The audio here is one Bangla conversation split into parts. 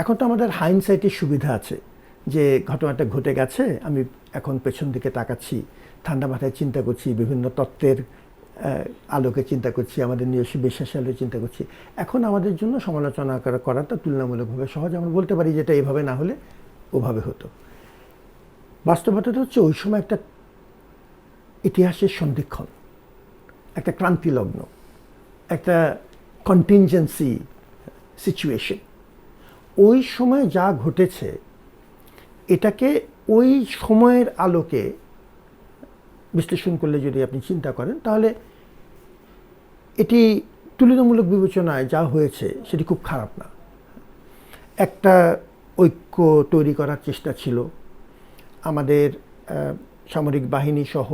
এখন তো আমাদের হাইন্ডসাইটের সুবিধা আছে যে ঘটনাটা ঘটে গেছে, আমি এখন পেছন দিকে তাকাচ্ছি, ঠান্ডা মাথায় চিন্তা করছি, বিভিন্ন তত্ত্বের আলোকে চিন্তা করছি, আমাদের নিজস্ব বিশ্বাসের আলোকে চিন্তা করছি। এখন আমাদের জন্য সমালোচনা করাটা তুলনামূলকভাবে সহজ। আমরা বলতে পারি যেটা এভাবে না হলে ওভাবে হতো। বাস্তবতাটা হচ্ছে ওই সময় একটা ইতিহাসের সন্ধিক্ষণ, একটা ক্রান্তিলগ্ন, একটা কন্টিনজেন্সি সিচুয়েশন। ওই সময় যা ঘটেছে এটাকে ওই সময়ের আলোকে বিশ্লেষণ করলে যদি আপনি চিন্তা করেন, তাহলে এটি তুলনামূলক বিবেচনায় যা হয়েছে সেটি খুব খারাপ না। একটা ঐক্য তৈরি করার চেষ্টা ছিল। আমাদের সামরিক বাহিনী সহ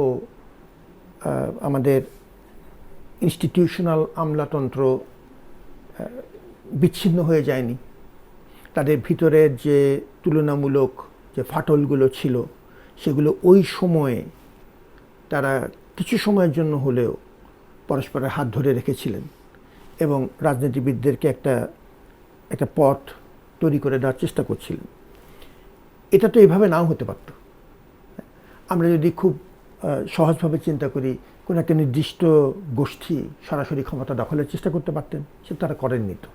আমাদের ইনস্টিটিউশনাল আমলাতন্ত্র বিচ্ছিন্ন হয়ে যায়নি। তাদের ভিতরের যে তুলনামূলক যে ফাটলগুলো ছিল সেগুলো ওই সময়ে তারা কিছু সময়ের জন্য হলেও পরস্পরের হাত ধরে রেখেছিলেন এবং রাজনীতিবিদদেরকে একটা পথ তৈরি করে দেওয়ার চেষ্টা করছিলেন। এটা তো এভাবে নাও হতে পারত। আমরা যদি খুব সহজভাবে চিন্তা করি, কোনো একটা নির্দিষ্ট গোষ্ঠী সরাসরি ক্ষমতা দখলের চেষ্টা করতে পারতেন, সে তারা করেননি তো।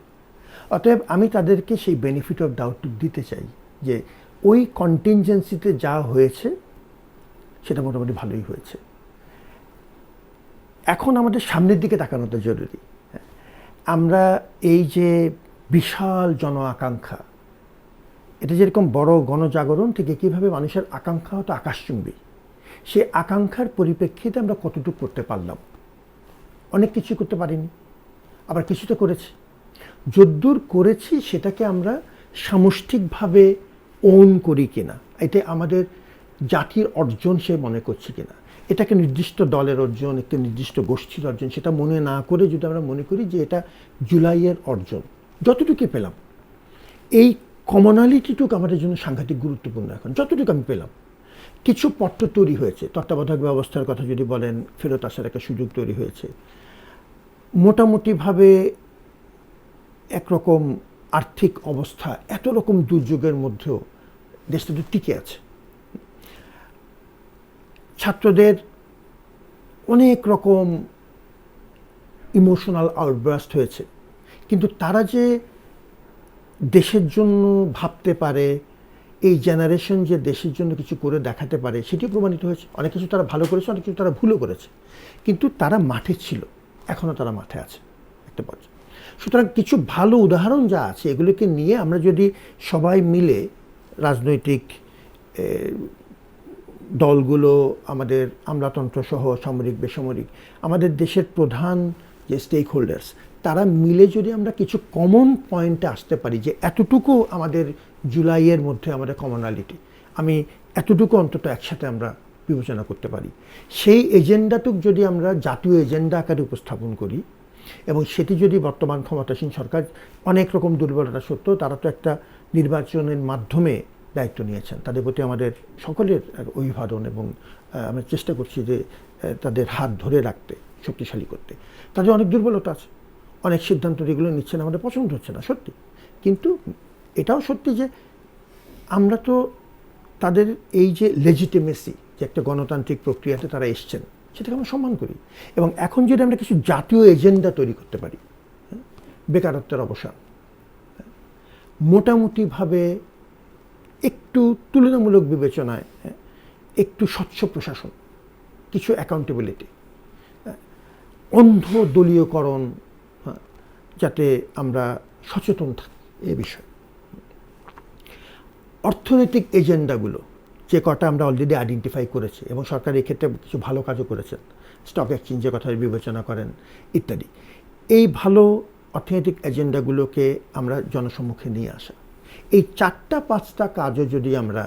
অতএব আমি তাদেরকে সেই বেনিফিট অফ ডাউট দিতে চাই যে ওই কন্টিনজেন্সিতে যা হয়েছে সেটা মোটামুটি ভালোই হয়েছে। এখন আমাদের সামনের দিকে তাকানোটা জরুরি। আমরা এই যে বিশাল জন আকাঙ্ক্ষা, এটা যেরকম বড় গণজাগরণ থেকে কীভাবে মানুষের আকাঙ্ক্ষা হতো আকাশচুম্বী, সে আকাঙ্ক্ষার পরিপ্রেক্ষিতে আমরা কতটুকু করতে পারলাম। অনেক কিছু করতে পারিনি, আবার কিছুটা করেছি। যদ্দূর করেছি সেটাকে আমরা সামষ্টিকভাবে ওন করি কিনা, এটা আমাদের জাতির অর্জন সে মনে করছে কিনা, এটাকে নির্দিষ্ট দলের অর্জন, একটা নির্দিষ্ট গোষ্ঠীর অর্জন, সেটা মনে না করে যদি আমরা মনে করি যে এটা জুলাইয়ের অর্জন, যতটুকু পেলাম, এই কমনালিটিটুকু আমাদের জন্য সাংঘাতিক গুরুত্বপূর্ণ। এখন যতটুকু আমি পেলাম, কিছু পত্র তৈরি হয়েছে, তত্ত্বাবধায়ক ব্যবস্থার কথা যদি বলেন, ফেরত আসার একটা সুযোগ তৈরি হয়েছে। মোটামুটিভাবে একরকম আর্থিক অবস্থা এত রকম দুর্যোগের মধ্যেও দেশটা তো টিকে আছে। ছাত্রদের অনেক রকম ইমোশনাল আউটবার্স্ট হয়েছে, কিন্তু তারা যে দেশের জন্য ভাবতে পারে, এই জেনারেশন যে দেশের জন্য কিছু করে দেখাতে পারে, সেটি প্রমাণিত হয়েছে। অনেক কিছু তারা ভালো করেছে, অনেক কিছু তারা ভুলও করেছে, কিন্তু তারা মাঠে ছিল, এখনও তারা মাঠে আছে একটা পর্যায়ে। সুতরাং কিছু ভালো উদাহরণ যা আছে এগুলোকে নিয়ে আমরা যদি সবাই মিলে, রাজনৈতিক দলগুলো, আমাদের আমলাতন্ত্র সহ সামরিক বেসামরিক, আমাদের দেশের প্রধান যে স্টেক হোল্ডার্স, তারা মিলে যদি আমরা কিছু কমন পয়েন্টে আসতে পারি যে এতটুকু আমাদের জুলাইয়ের মধ্যে আমাদের কমনালিটি, আমি এতটুকু অন্তত একসাথে আমরা বিবেচনা করতে পারি, সেই এজেন্ডাটুক যদি আমরা জাতীয় এজেন্ডা আকারে উপস্থাপন করি, এবং সেটি যদি বর্তমান ক্ষমতাসীন সরকার, অনেক রকম দুর্বলতা সত্ত্বেও তারা তো একটা নির্বাচনের মাধ্যমে দায়িত্ব নিয়েছেন, তাদের প্রতি আমাদের সকলের অভিবাদন, এবং আমরা চেষ্টা করছি যে তাদের হাত ধরে রাখতে, শক্তিশালী করতে। তাদের অনেক দুর্বলতা আছে, অনেক সিদ্ধান্ত যেগুলো নিচ্ছেন আমাদের পছন্দ হচ্ছে না, সত্যি। কিন্তু এটাও সত্যি যে আমরা তো তাদের এই যে লেজিটিমেসি, যে একটা গণতান্ত্রিক প্রক্রিয়াতে তারা এসছেন, সেটাকে আমরা সম্মান করি। এবং এখন যদি আমরা কিছু জাতীয় এজেন্ডা তৈরি করতে পারি, বেকারত্বের অবসান, মোটামুটিভাবে একটু তুলনামূলক বিবেচনায় একটু স্বচ্ছ প্রশাসন, কিছু অ্যাকাউন্টেবিলিটি, অন্ধ দলীয়করণ, যাতে আমরা সচেতন থাকি এ বিষয়ে। অর্থনৈতিক এজেন্ডাগুলো যে কটা আমরা অলরেডি আইডেন্টিফাই করেছি, এবং সরকার এক্ষেত্রে কিছু ভালো কাজও করেছেন, স্টক এক্সচেঞ্জের কথা বিবেচনা করেন ইত্যাদি। এই ভালো অর্থনৈতিক এজেন্ডাগুলোকে আমরা জনসম্মুখে নিয়ে আসা, এই 4-5টা কাজও যদি আমরা,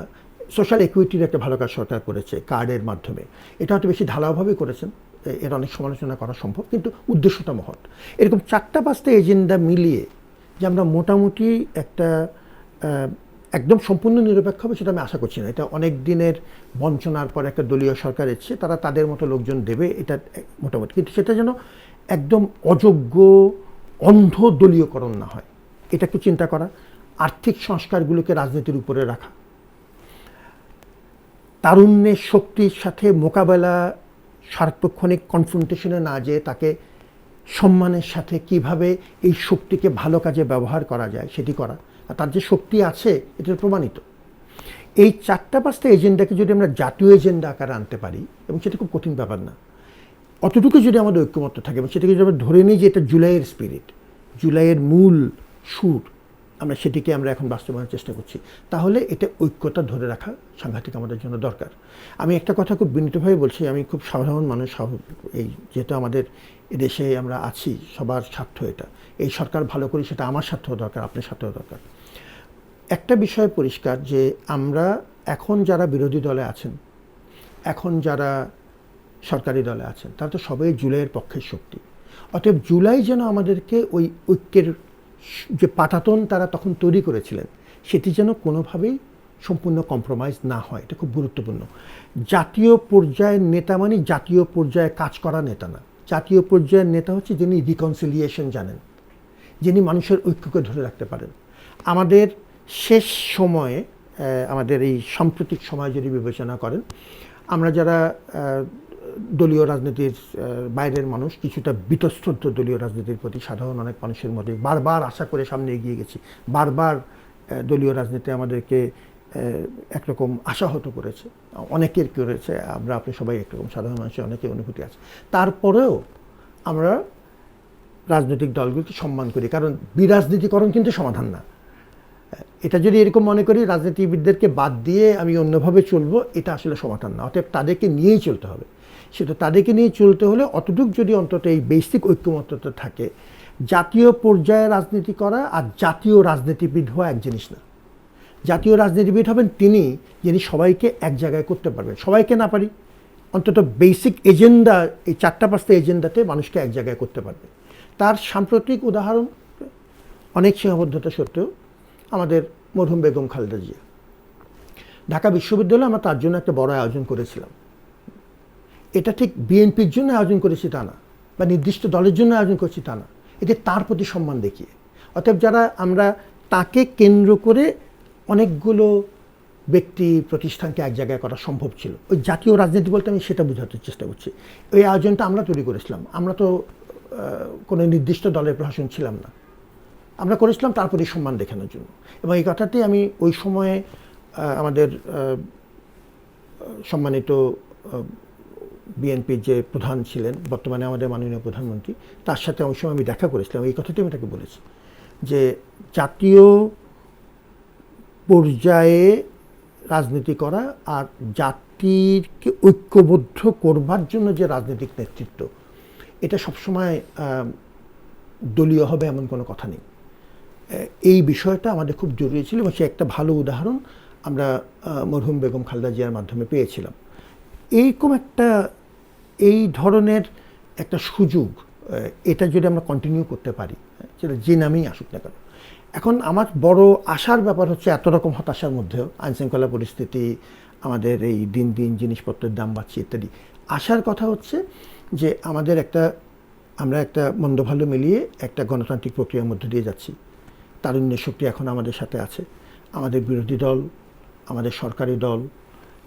সোশ্যাল ইকুইটির একটা ভালো কাজ সরকার করেছে কার্ডের মাধ্যমে, এটা হয়তো বেশি ঢালাওভাবে করেছেন, এর অনেক সমালোচনা করা সম্ভব, কিন্তু উদ্দেশ্যটা মহৎ। এরকম 4-5টা এজেন্ডা মিলিয়ে যে আমরা মোটামুটি একটা একদম সম্পূর্ণ নিরপেক্ষ হবে সেটা আমি আশা করছি না। এটা অনেক দিনের বঞ্চনার পর একটা দলীয় সরকার এসেছে, তারা তাদের মতো লোকজন দেবে, এটা মোটামুটি, কিন্তু সেটা যেন একদম অযোগ্য অন্ধ দলীয়করণ না হয়, এটা একটু চিন্তা করা। আর্থিক সংস্কারগুলোকে রাজনীতির উপরে রাখা, তারুণ্যের শক্তির সাথে মোকাবেলা, সার্বক্ষণিক কনফ্রন্টেশনে না যেয়ে তাকে সম্মানের সাথে কিভাবে এই শক্তিকে ভালো কাজে ব্যবহার করা যায় সেটি করা, আর তার যে শক্তি আছে এটা প্রমাণিত। এই 4-5টা এজেন্ডাকে যদি আমরা জাতীয় এজেন্ডা আকারে আনতে পারি, এবং সেটা খুব কঠিন ব্যাপার না, অতটুকু যদি আমাদের ঐক্যমত্য থাকে এবং সেটাকে যদি আমরা ধরে নিই যে এটা জুলাইয়ের স্পিরিট, জুলাইয়ের মূল সুর, আমরা সেটিকে আমরা এখন বাস্তবায়নের চেষ্টা করছি, তাহলে এটা ঐক্যতা ধরে রাখা সাংঘাতিক আমাদের জন্য দরকার। আমি একটা কথা খুব বিনীতভাবে বলছি, আমি খুব সাধারণ মানুষ, এই যেহেতু আমাদের এদেশে আমরা আছি, সবার স্বার্থ এটা, এই সরকার ভালো করি সেটা আমার স্বার্থও দরকার, আপনার স্বার্থও দরকার। একটা বিষয় পরিষ্কার যে আমরা এখন যারা বিরোধী দলে আছেন, এখন যারা সরকারি দলে আছেন, তারা তো সবাই জুলাইয়ের পক্ষের শক্তি। অতএব জুলাই যেন আমাদেরকে ওই ঐক্যের যে পাটাতন তারা তখন তৈরি করেছিলেন সেটি যেন কোনোভাবেই সম্পূর্ণ কম্প্রোমাইজ না হয়, এটা খুব গুরুত্বপূর্ণ। জাতীয় পর্যায়ের নেতা মানে জাতীয় পর্যায়ে কাজ করা নেতা না। জাতীয় পর্যায়ের নেতা হচ্ছে যিনি রিকনসিলিয়েশন জানেন, যিনি মানুষের ঐক্যকে ধরে রাখতে পারেন। আমাদের শেষ সময়ে, আমাদের এই সাম্প্রতিক সময় যদি বিবেচনা করেন, আমরা যারা দলীয় রাজনীতির বাইরের মানুষ, কিছুটা বীতশ্রদ্ধ দলীয় রাজনীতির প্রতি সাধারণ অনেক মানুষের মধ্যে, বারবার আশা করে সামনে এগিয়ে গেছি, বারবার দলীয় রাজনীতি আমাদেরকে একরকম আশাহত করেছে, অনেকের করেছে, আমরা আপনি সবাই একরকম সাধারণ মানুষের অনেকের অনুভূতি আছে। তারপরেও আমরা রাজনৈতিক দলগুলোকে সম্মান করি, কারণ বিরাজনীতিকরণ কিন্তু সমাধান না। এটা যদি এরকম মনে করি রাজনীতিবিদদেরকে বাদ দিয়ে আমি অন্যভাবে চলবো, এটা আসলে সমাধান না। অতএব তাদেরকে নিয়েই চলতে হবে। সেটা তাদেরকে নিয়ে চলতে হলে অতটুকু যদি অন্তত এই বেসিক ঐক্যমত্যতা থাকে, জাতীয় পর্যায়ে রাজনীতি করা আর জাতীয় রাজনীতিবিদ হওয়া এক জিনিস না। জাতীয় রাজনীতিবিদ হবেন তিনি যিনি সবাইকে এক জায়গায় করতে পারবেন, সবাইকে না পারি অন্তত বেসিক এজেন্ডা, এই 4-5টা এজেন্ডাতে মানুষকে এক জায়গায় করতে পারবে। তার সাম্প্রতিক উদাহরণ অনেক সীমাবদ্ধতা সত্ত্বেও আমাদের মরহুম বেগম খালেদা জিয়া। ঢাকা বিশ্ববিদ্যালয়ে আমরা তার জন্য একটা বড় আয়োজন করেছিলাম। এটা ঠিক বিএনপির জন্য আয়োজন করেছি তা না, বা নির্দিষ্ট দলের জন্য আয়োজন করছি তা না, এটা তার প্রতি সম্মান দেখিয়ে। অতএব যারা আমরা তাকে কেন্দ্র করে অনেকগুলো ব্যক্তি প্রতিষ্ঠানকে এক জায়গায় করা সম্ভব ছিল, ওই জাতীয় রাজনীতি বলতে আমি সেটা বোঝাতে চেষ্টা করছি। ওই আয়োজনটা আমরা তৈরি করেছিলাম, আমরা তো কোনো নির্দিষ্ট দলের প্রশাসন ছিলাম না, আমরা করেছিলাম তার প্রতি সম্মান দেখানোর জন্য। এবং এই কথাটি আমি ওই সময়ে আমাদের সম্মানিত বিএনপির যে প্রধান ছিলেন, বর্তমানে আমাদের মাননীয় প্রধানমন্ত্রী, তার সাথে ওই সময় আমি দেখা করেছিলাম। এই কথাটি আমি তাকে বলেছি যে জাতীয় পর্যায়ে রাজনীতি করা আর জাতিকে ঐক্যবদ্ধ করবার জন্য যে রাজনৈতিক নেতৃত্ব, এটা সবসময় দলীয় হবে এমন কোনো কথা নেই। এই বিষয়টা আমাদের খুব জরুরি ছিল এবং সে একটা ভালো উদাহরণ আমরা মরহুম বেগম খালেদা জিয়ার মাধ্যমে পেয়েছিলাম। এইরকম একটা, এই ধরনের একটা সুযোগ, এটা যদি আমরা কন্টিনিউ করতে পারি, সেটা যে নামেই আসুক না কেন। এখন আমার বড় আশার ব্যাপার হচ্ছে, এত রকম হতাশার মধ্যেও আইনশৃঙ্খলা পরিস্থিতি, আমাদের এই দিন দিন জিনিসপত্রের দাম বাড়ছে ইত্যাদি, আশার কথা হচ্ছে যে আমাদের আমরা একটা মন্দ ভালো মিলিয়ে একটা গণতান্ত্রিক প্রক্রিয়ার মধ্যে দিয়ে যাচ্ছি। তারুণ্যের শক্তি এখন আমাদের সাথে আছে, আমাদের বিরোধী দল, আমাদের সরকারি দল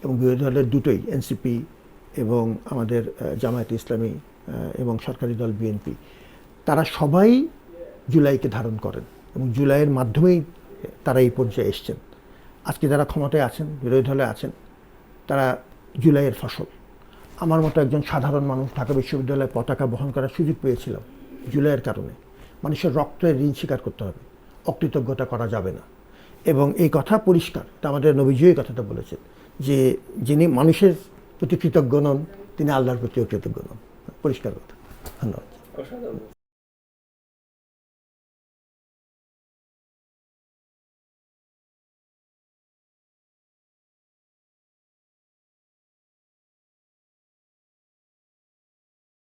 এবং বিরোধী দলের দুটোই, এনসিপি এবং আমাদের জামায়াতে ইসলামী এবং সরকারি দল বিএনপি, তারা সবাই জুলাইকে ধারণ করেন এবং জুলাইয়ের মাধ্যমেই তারা এই পর্যায়ে এসছেন। আজকে যারা ক্ষমতায় আছেন, বিরোধী দলে আছেন, তারা জুলাইয়ের ফসল। আমার মতো একজন সাধারণ মানুষ ঢাকা বিশ্ববিদ্যালয়ে পতাকা বহন করার সুযোগ পেয়েছিলাম জুলাইয়ের কারণে। মানুষের রক্তের ঋণ স্বীকার করতে হবে, অকৃতজ্ঞতা করা যাবে না। এবং এই কথা পরিষ্কার, তা আমাদের নবীজি এই কথাটা বলেছেন যে যিনি মানুষের প্রতি কৃতজ্ঞ নন তিনি আল্লাহর প্রতিও কৃতজ্ঞ নন। পরিষ্কার কথা। ধন্যবাদ।